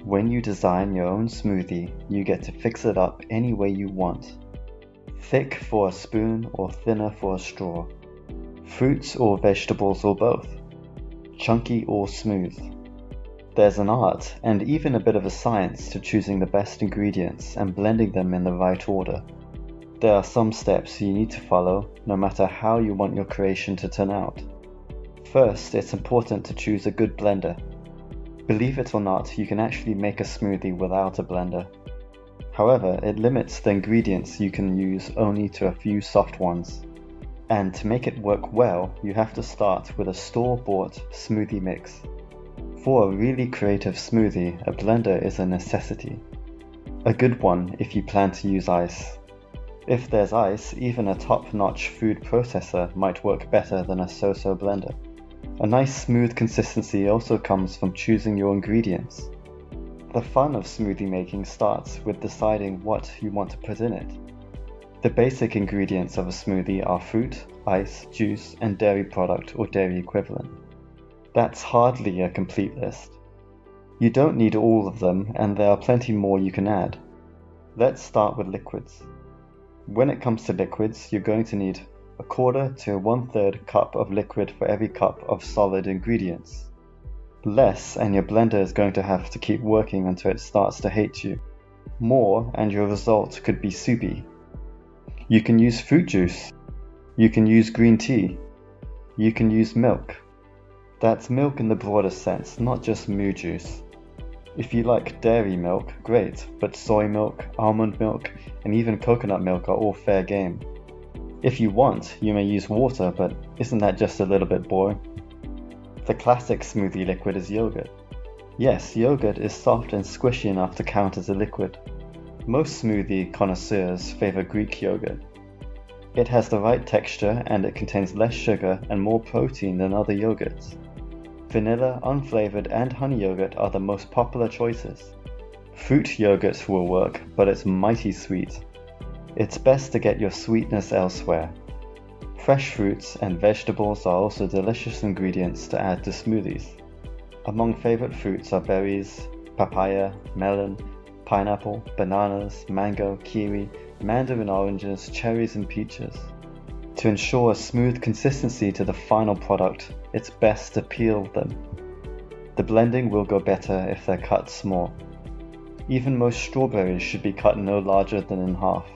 When you design your own smoothie, you get to fix it up any way you want. Thick for a spoon or thinner for a straw. Fruits or vegetables or both. Chunky or smooth. There's an art and even a bit of a science to choosing the best ingredients and blending them in the right order. There are some steps you need to follow no matter how you want your creation to turn out. First, it's important to choose a good blender. Believe it or not, you can actually make a smoothie without a blender. However, it limits the ingredients you can use only to a few soft ones. And to make it work well, you have to start with a store-bought smoothie mix. For a really creative smoothie, a blender is a necessity. A good one if you plan to use ice. If there's ice, even a top-notch food processor might work better than a so-so blender. A nice smooth consistency also comes from choosing your ingredients. The fun of smoothie making starts with deciding what you want to put in it. The basic ingredients of a smoothie are fruit, ice, juice, and dairy product or dairy equivalent. That's hardly a complete list. You don't need all of them, and there are plenty more you can add. Let's start with liquids. When it comes to liquids, you're going to need 1/4 to 1/3 cup of liquid for every cup of solid ingredients. Less and your blender is going to have to keep working until it starts to hate you. More and your result could be soupy. You can use fruit juice. You can use green tea. You can use milk. That's milk in the broadest sense, not just moo juice. If you like dairy milk, great, but soy milk, almond milk, and even coconut milk are all fair game. If you want, you may use water, but isn't that just a little bit boring? The classic smoothie liquid is yogurt. Yes, yogurt is soft and squishy enough to count as a liquid. Most smoothie connoisseurs favor Greek yogurt. It has the right texture and it contains less sugar and more protein than other yogurts. Vanilla, unflavored, and honey yogurt are the most popular choices. Fruit yogurt will work, but it's mighty sweet. It's best to get your sweetness elsewhere. Fresh fruits and vegetables are also delicious ingredients to add to smoothies. Among favorite fruits are berries, papaya, melon, pineapple, bananas, mango, kiwi, mandarin oranges, cherries, and peaches. To ensure a smooth consistency to the final product, it's best to peel them. The blending will go better if they're cut small. Even most strawberries should be cut no larger than in half.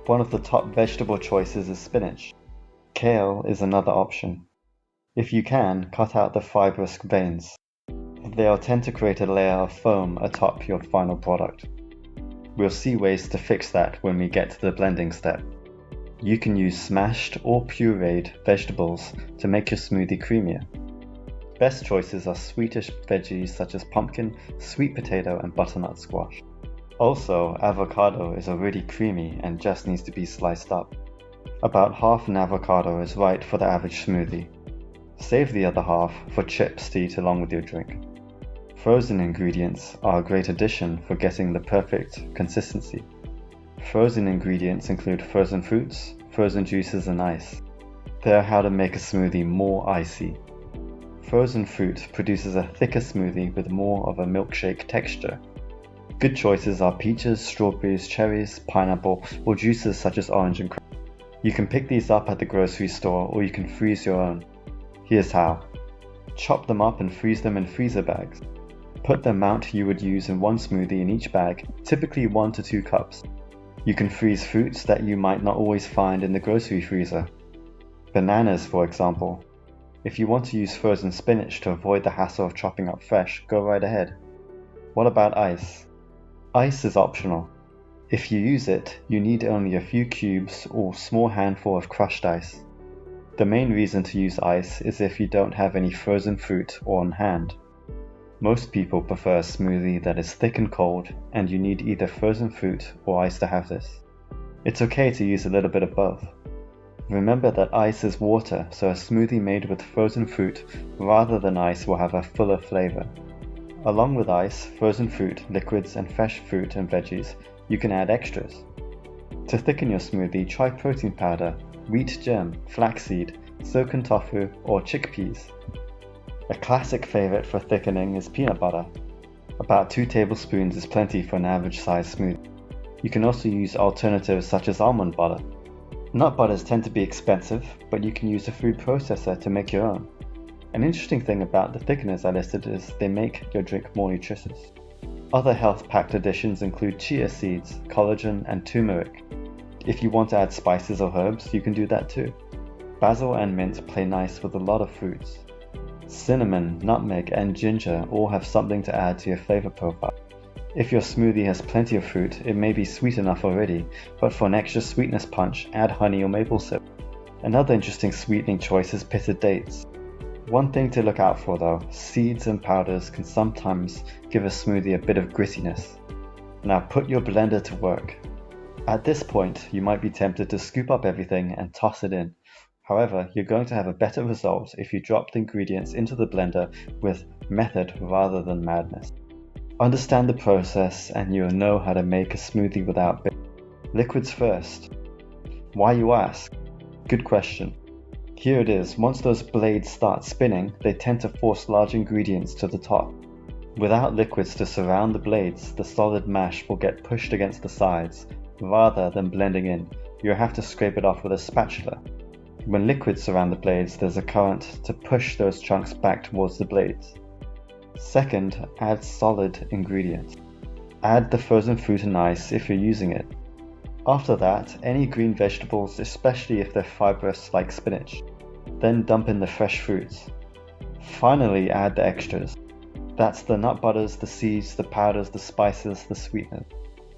One of the top vegetable choices is spinach. Kale is another option. If you can, cut out the fibrous veins. They'll tend to create a layer of foam atop your final product. We'll see ways to fix that when we get to the blending step. You can use smashed or pureed vegetables to make your smoothie creamier. Best choices are sweetish veggies such as pumpkin, sweet potato, and butternut squash. Also, avocado is already creamy and just needs to be sliced up. About half an avocado is right for the average smoothie. Save the other half for chips to eat along with your drink. Frozen ingredients are a great addition for getting the perfect consistency. Frozen ingredients include frozen fruits, frozen juices, and ice. They're how to make a smoothie more icy. Frozen fruit produces a thicker smoothie with more of a milkshake texture. Good choices are peaches, strawberries, cherries, pineapple, or juices such as orange and cranberry. You can pick these up at the grocery store or you can freeze your own. Here's how. Chop them up and freeze them in freezer bags. Put the amount you would use in one smoothie in each bag, typically 1 to 2 cups. You can freeze fruits that you might not always find in the grocery freezer. Bananas, for example. If you want to use frozen spinach to avoid the hassle of chopping up fresh, go right ahead. What about ice? Ice is optional. If you use it, you need only a few cubes or small handful of crushed ice. The main reason to use ice is if you don't have any frozen fruit on hand. Most people prefer a smoothie that is thick and cold, and you need either frozen fruit or ice to have this. It's okay to use a little bit of both. Remember that ice is water, so a smoothie made with frozen fruit rather than ice will have a fuller flavor. Along with ice, frozen fruit, liquids, and fresh fruit and veggies, you can add extras. To thicken your smoothie, try protein powder, wheat germ, flaxseed, soken tofu, or chickpeas. A classic favorite for thickening is peanut butter. About 2 tablespoons is plenty for an average size smoothie. You can also use alternatives such as almond butter. Nut butters tend to be expensive, but you can use a food processor to make your own. An interesting thing about the thickeners I listed is they make your drink more nutritious. Other health-packed additions include chia seeds, collagen, and turmeric. If you want to add spices or herbs, you can do that too. Basil and mint play nice with a lot of fruits. Cinnamon, nutmeg, and ginger all have something to add to your flavor profile. If your smoothie has plenty of fruit, it may be sweet enough already, but for an extra sweetness punch, add honey or maple syrup. Another interesting sweetening choice is pitted dates. One thing to look out for though, seeds and powders can sometimes give a smoothie a bit of grittiness. Now put your blender to work. At this point, you might be tempted to scoop up everything and toss it in. However, you're going to have a better result if you drop the ingredients into the blender with method rather than madness. Understand the process and you'll know how to make a smoothie without liquids first. Why, you ask? Good question. Here it is. Once those blades start spinning, they tend to force large ingredients to the top. Without liquids to surround the blades, the solid mash will get pushed against the sides. Rather than blending in, you'll have to scrape it off with a spatula. When liquids surround the blades, there's a current to push those chunks back towards the blades. Second, add solid ingredients. Add the frozen fruit and ice if you're using it. After that, any green vegetables, especially if they're fibrous like spinach. Then dump in the fresh fruits. Finally, add the extras. That's the nut butters, the seeds, the powders, the spices, the sweeteners.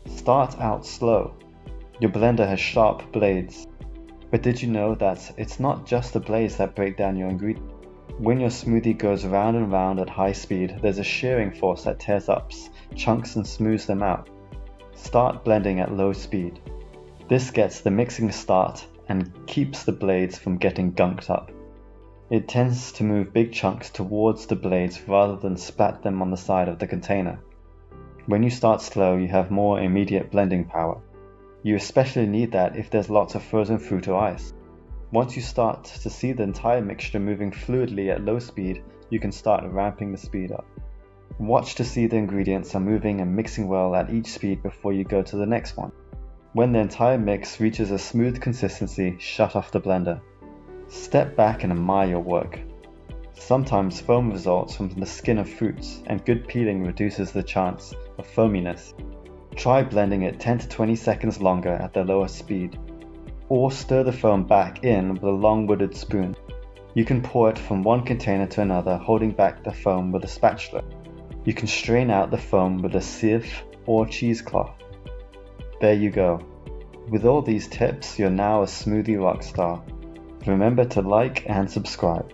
Start out slow. Your blender has sharp blades. But did you know that it's not just the blades that break down your ingredients? When your smoothie goes round and round at high speed, there's a shearing force that tears up chunks and smooths them out. Start blending at low speed. This gets the mixing start and keeps the blades from getting gunked up. It tends to move big chunks towards the blades rather than splat them on the side of the container. When you start slow, you have more immediate blending power. You especially need that if there's lots of frozen fruit or ice. Once you start to see the entire mixture moving fluidly at low speed, you can start ramping the speed up. Watch to see the ingredients are moving and mixing well at each speed before you go to the next one. When the entire mix reaches a smooth consistency, shut off the blender. Step back and admire your work. Sometimes foam results from the skin of fruits, and good peeling reduces the chance of foaminess. Try blending it 10 to 20 seconds longer at the lowest speed. Or stir the foam back in with a long-wooded spoon. You can pour it from one container to another, holding back the foam with a spatula. You can strain out the foam with a sieve or cheesecloth. There you go. With all these tips, you're now a smoothie rock star. Remember to like and subscribe.